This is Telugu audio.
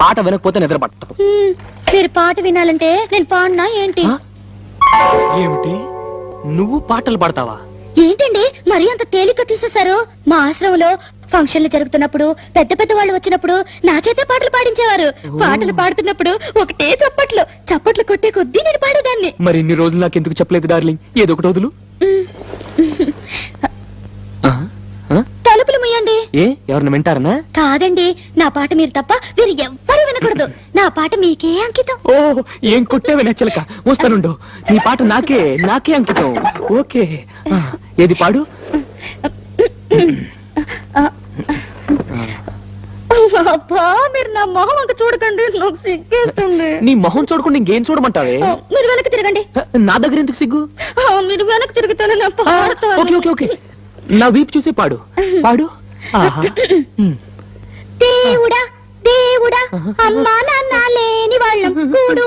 పాట వినకపోతే నిద్ర పట్టదు. మీరు పాట వినాలంటే నేను పాడినా ఏంటి? ఏమిటి, నువ్వు పాటలు పాడతావా? ఏంటండి మరీ అంత తేలిక తీసేశారు? మా ఆశ్రమంలో ఫంక్షన్లు జరుగుతున్నప్పుడు పెద్ద పెద్ద వాళ్ళు వచ్చినప్పుడు నా చేతే పాటలు పాడించేవారు. పాటలు పాడుతున్నప్పుడు ఒకటే చప్పట్లు చప్పట్లు కొట్టే కొద్దీ నేను పాడేదాన్ని. మరి ఇన్ని రోజులు నాకు ఎందుకు చెప్పలేదు డార్లింగ్? ఏదో ఒకటి వదులు. తలుపులు ముయ్యండి. ఏ ఎవరిని వింటారనా? కాదండి, నా పాట మీరు తప్ప మీరు ఎవ్వరూ వినకూడదు. నా పాట మీకే అంకితం. ఓ ఏం కొట్టేవి నచ్చలక. వస్తానుండు, నీ పాట నాకే అంకితం. ఓకే, ఏది పాడు. అబ్బా, మీరు నా మొహం అంక చూడకండి, నాకు సిగ్గేస్తుంది. నీ మొహం చూడకుండా ఇంకేం చూడమంటావే? మీరు వెనక్కి తిరగండి. నా దగ్గర ఎందుకు సిగ్గు? మీరు వెనక్కి తిరుగుతాను, నా పాడతాను. ఓకే ఓకే ఓకే, నా వీపు చూసి పాడు పాడు. ఆహా. దేవుడా దేవుడా, అమ్మా నాన్న లేని వాళ్ళం కూడు